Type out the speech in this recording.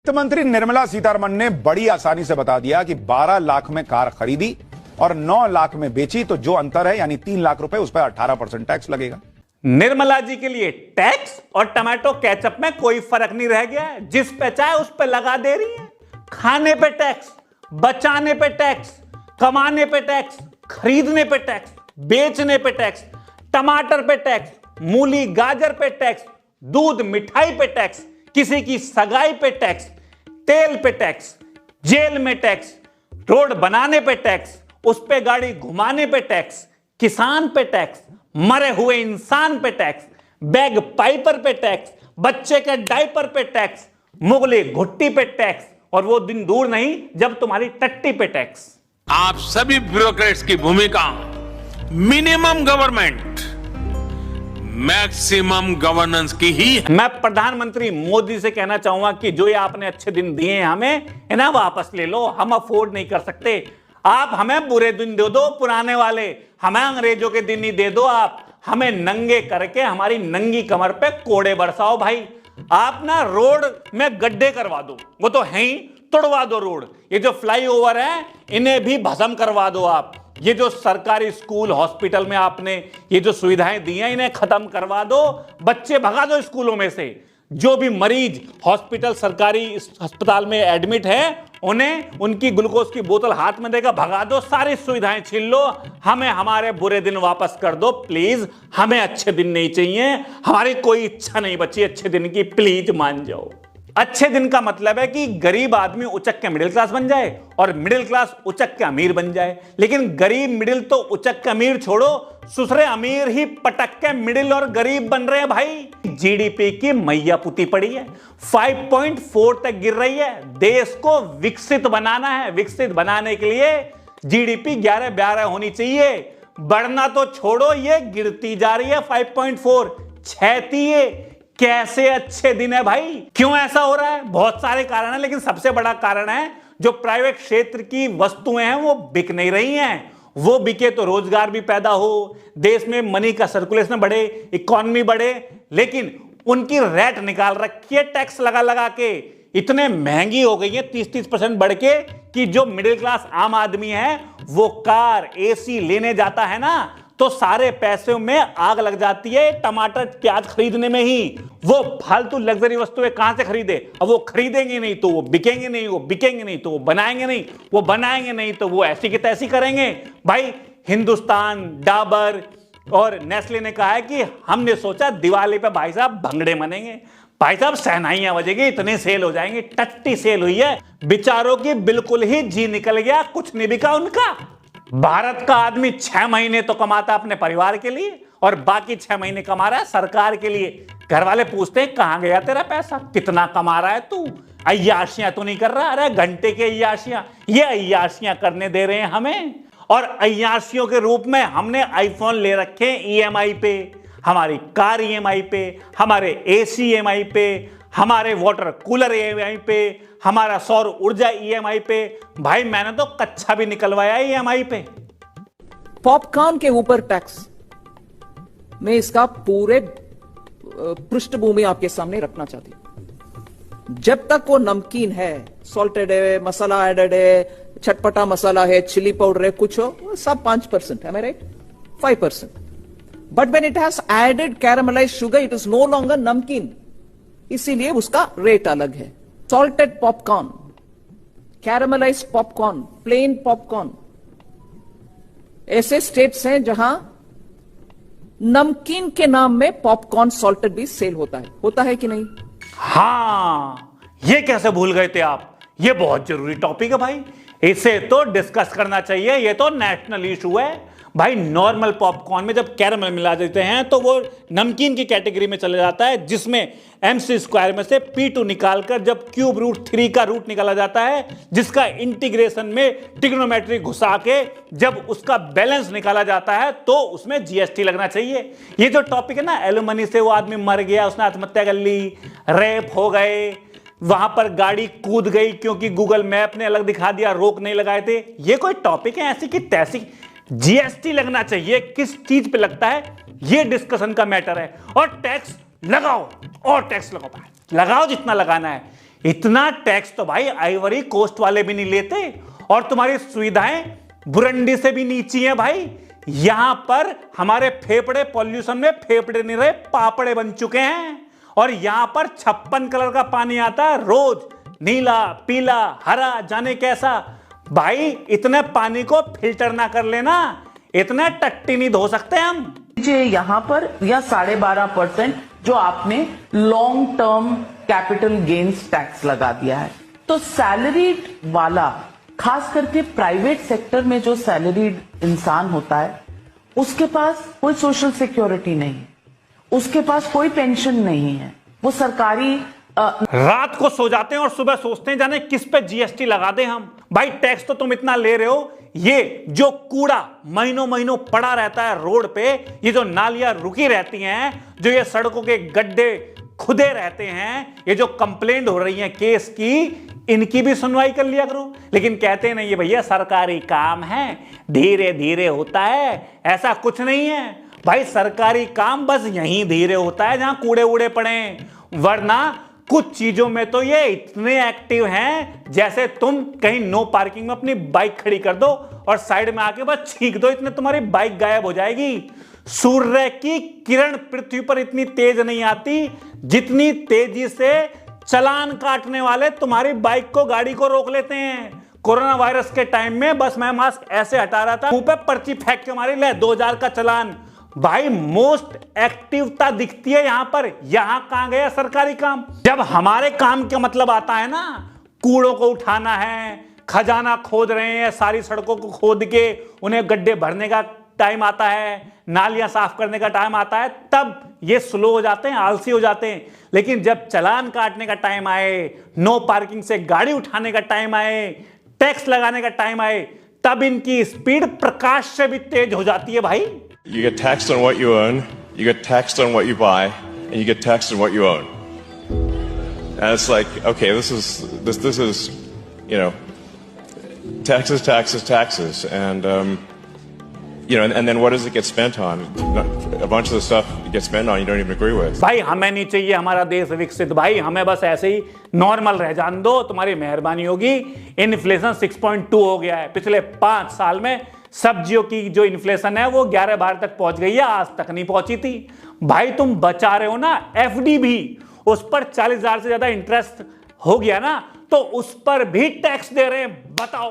वित्त मंत्री निर्मला सीतारमण ने बड़ी आसानी से बता दिया कि 12 लाख में कार खरीदी और 9 लाख में बेची तो जो अंतर है यानी 3 लाख रुपए उस पर 18% टैक्स लगेगा। निर्मला जी के लिए टैक्स और टमाटो केचप में कोई फर्क नहीं रह गया है। जिस पे चाहे उस पे लगा दे रही है। खाने पे टैक्स, बचाने पे टैक्स, कमाने पे टैक्स, खरीदने पे टैक्स, बेचने पे टैक्स, टमाटर पे टैक्स, मूली गाजर पे टैक्स, दूध मिठाई पे टैक्स, किसी की सगाई पे टैक्स, तेल पे टैक्स, जेल में टैक्स, रोड बनाने पे टैक्स, उस पे गाड़ी घुमाने पे टैक्स, किसान पे टैक्स, मरे हुए इंसान पे टैक्स, बैग पाइपर पे टैक्स, बच्चे के डायपर पे टैक्स, मुगली घुट्टी पे टैक्स, और वो दिन दूर नहीं जब तुम्हारी टट्टी पे टैक्स। आप सभी ब्यूरोक्रेट्स की भूमिका मिनिमम गवर्नमेंट मैक्सिमम गवर्नेंस की ही है। मैं प्रधानमंत्री मोदी से कहना चाहूंगा कि जो ये आपने अच्छे दिन दिए हैं हमें, है ना, वापस ले लो। हम अफोर्ड नहीं कर सकते। आप हमें बुरे दिन दे दो, पुराने वाले, हमें अंग्रेजों के दिन ही दे दो। आप हमें नंगे करके हमारी नंगी कमर पे कोड़े बरसाओ भाई। आप ना रोड में गड्ढे करवा दो, वो तो है ही, तोड़वा दो रोड। ये जो फ्लाईओवर है इन्हें भी भस्म करवा दो आप। ये जो सरकारी स्कूल हॉस्पिटल में आपने ये जो सुविधाएं दी हैं इन्हें खत्म करवा दो। बच्चे भगा दो स्कूलों में से। जो भी मरीज हॉस्पिटल सरकारी अस्पताल में एडमिट है उन्हें उनकी ग्लूकोज की बोतल हाथ में देकर भगा दो। सारी सुविधाएं छीन लो। हमें हमारे बुरे दिन वापस कर दो प्लीज। हमें अच्छे दिन नहीं चाहिए। हमारी कोई इच्छा नहीं बची अच्छे दिन की, प्लीज मान जाओ। अच्छे दिन का मतलब है कि गरीब आदमी उचक के मिडिल क्लास बन जाए और मिडिल क्लास उचक के अमीर बन जाए। लेकिन गरीब मिडिल तो उचक के अमीर छोड़ो, सुसरे अमीर ही पटक के मिडिल और गरीब बन रहे हैं भाई। जीडीपी की मैया पुती पड़ी है, 5.4 तक गिर रही है। देश को विकसित बनाना है। विकसित बनाने के लिए जीडीपी 11-12 होनी चाहिए। बढ़ना तो छोड़ो, ये गिरती जा रही है 5.4, छहती है। कैसे अच्छे दिन है भाई? क्यों ऐसा हो रहा है? बहुत सारे कारण हैं, लेकिन सबसे बड़ा कारण है जो प्राइवेट क्षेत्र की वस्तुएं हैं वो बिक नहीं रही हैं। वो बिके तो रोजगार भी पैदा हो, देश में मनी का सर्कुलेशन बढ़े, इकोनॉमी बढ़े। लेकिन उनकी रेट निकाल रखी है टैक्स लगा लगा के। इतने महंगी हो गई है 30-30% बढ़ के कि जो मिडिल क्लास आम आदमी है वो कार एसी लेने जाता है ना तो सारे पैसे में आग लग जाती है टमाटर प्याज खरीदने में ही। वो फालतू लग्जरी वस्तुएं कहां से खरीदे? अब वो खरीदेंगे नहीं तो वो बिकेंगे नहीं, वो बिकेंगे नहीं तो वो बनाएंगे नहीं, वो बनाएंगे नहीं तो वो ऐसी की तैसी करेंगे भाई। हिंदुस्तान, डाबर और नेस्ले ने कहा है कि हमने सोचा दिवाली पे भाई साहब भंगड़े मनेंगे, भाई साहब सहनाइयां बजेगी, इतने सेल हो जाएंगे। टट्टी सेल हुई है बेचारों की, बिल्कुल ही जी निकल गया, कुछ नहीं बिका उनका। भारत का आदमी 6 महीने तो कमाता अपने परिवार के लिए और बाकी 6 महीने कमा रहा है सरकार के लिए। घर वाले पूछते हैं कहां गया तेरा पैसा, कितना कमा रहा है तू? अय्याशियां तो नहीं कर रहा? अरे घंटे के अय्याशियां, ये अय्याशियां करने दे रहे हैं हमें। और अय्याशियों के रूप में हमने आईफोन ले रखे ईएमआई पे, हमारी कार ईएमआई पे, हमारे एसी ईएमआई पे, हमारे वाटर कूलर ईएमआई पे, हमारा सौर ऊर्जा ईएमआई पे। भाई मैंने तो कच्चा भी निकलवाया ईएमआई पे। पॉपकॉर्न के ऊपर टैक्स मैं इसका पूरे पृष्ठभूमि आपके सामने रखना चाहती हूं। जब तक वो नमकीन है, सॉल्टेड है, मसाला एडेड है, चटपटा मसाला है, चिली पाउडर है, कुछ हो, वो सब 5% है, am I right? 5%. But when it has added caramelized sugar, it is no longer नमकीन, इसीलिए उसका रेट अलग है। Salted popcorn, caramelised popcorn, plain popcorn, ऐसे स्टेट्स हैं जहां नमकीन के नाम में पॉपकॉर्न सॉल्टेड भी सेल होता है कि नहीं? हाँ, ये कैसे भूल गए थे आप? ये बहुत जरूरी टॉपिक है भाई, इसे तो डिस्कस करना चाहिए। ये तो नेशनल इशू है भाई। नॉर्मल पॉपकॉर्न में जब कैरमल मिला देते हैं तो वो नमकीन की कैटेगरी में चले जाता है, जिसमें MC² में से P2 निकालकर जब क्यूब रूट 3 का रूट निकाला जाता है, जिसका इंटीग्रेशन में ट्रिग्नोमेट्री घुसा के जब उसका बैलेंस निकाला जाता है तो उसमें GST लगना चाहिए। ये जो टॉपिक है ना, एलुमनी से वो आदमी मर गया, उसने आत्महत्या कर ली, रेप हो गए, वहां पर गाड़ी कूद गई क्योंकि गूगल मैप ने अलग दिखा दिया, रोक नहीं लगाए थे, ये कोई टॉपिक है ऐसी की तैसी? जीएसटी लगना चाहिए, किस चीज पे लगता है ये डिस्कशन का मैटर है। और टैक्स लगाओ, और टैक्स लगाओ, लगाओ जितना लगाना है। इतना टैक्स तो भाई आइवरी कोस्ट वाले भी नहीं लेते, और तुम्हारी सुविधाएं बुरंडी से भी नीची हैं भाई। यहां पर हमारे फेफड़े पॉल्यूशन में फेफड़े नहीं रहे, पापड़े बन चुके हैं। और यहां पर 56 कलर का पानी आता है रोज, नीला, पीला, हरा, जाने कैसा। भाई इतने पानी को फिल्टर ना कर लेना, इतने टट्टी नहीं धो सकते हम। यहाँ पर या 12.5% जो आपने long term capital gains tax लगा दिया है, तो सैलरीड वाला, खास करके प्राइवेट सेक्टर में जो सैलरीड इंसान होता है, उसके पास कोई सोशल सिक्योरिटी नहीं है, उसके पास कोई पेंशन नहीं है, वो सरकारी रात को सो जाते हैं और सुबह सोचते हैं जाने किस पे जीएसटी लगा दें हम। भाई टैक्स तो तुम इतना ले रहे हो, ये जो कूड़ा महीनों महीनों पड़ा रहता है रोड पे, ये जो नालियां रुकी रहती हैं, जो ये सड़कों के गड्ढे खुदे रहते हैं, ये जो कंप्लेंट हो रही है केस की, इनकी भी सुनवाई कर लिया करो। लेकिन कहते नहीं ये भैया सरकारी काम है, धीरे धीरे होता है। ऐसा कुछ नहीं है भाई, सरकारी काम बस यहीं धीरे होता है जहां कूड़े उड़े पड़े, वरना कुछ चीजों में तो ये इतने एक्टिव हैं जैसे तुम कहीं नो पार्किंग में अपनी बाइक खड़ी कर दो और साइड में आके बस छींक दो, इतने तुम्हारी बाइक गायब हो जाएगी। सूर्य की किरण पृथ्वी पर इतनी तेज नहीं आती जितनी तेजी से चालान काटने वाले तुम्हारी बाइक को, गाड़ी को रोक लेते हैं। कोरोना वायरस के टाइम में बस मैं मास्क ऐसे हटा रहा था, मुंह पे पर्ची फेंक के मारी, ले 2000 का चालान। भाई मोस्ट एक्टिवता दिखती है यहां पर। यहां कहां गया सरकारी काम? जब हमारे काम का मतलब आता है ना, कूड़ों को उठाना है, खजाना खोद रहे हैं, सारी सड़कों को खोद के उन्हें गड्ढे भरने का टाइम आता है, नालियां साफ करने का टाइम आता है, तब ये स्लो हो जाते हैं, आलसी हो जाते हैं। लेकिन जब चालान काटने का टाइम आए, नो पार्किंग से गाड़ी उठाने का टाइम आए, टैक्स लगाने का टाइम आए, तब इनकी स्पीड प्रकाश से भी तेज हो जाती है भाई। You get taxed on what you own, you get taxed on what you buy, and you get taxed on what you own. And it's like, okay, this is, you know, taxes, and you know, and then what does it get spent on? A bunch of the stuff it gets spent on you don't even agree with. भाई हमें नहीं चाहिए हमारा देश विकसित, भाई हमें बस ऐसे ही नॉर्मल रह जान दो, तुम्हारी मेहरबानी होगी। इन्फ्लेशन 6.2 हो गया है पिछले 5 साल में। सब्जियों की जो इन्फ्लेशन है वो 11-12 तक पहुंच गई है, आज तक नहीं पहुंची थी। भाई तुम बचा रहे हो ना एफडी भी, उस पर 40,000 से ज्यादा इंटरेस्ट हो गया ना, तो उस पर भी टैक्स दे रहे हैं। बताओ।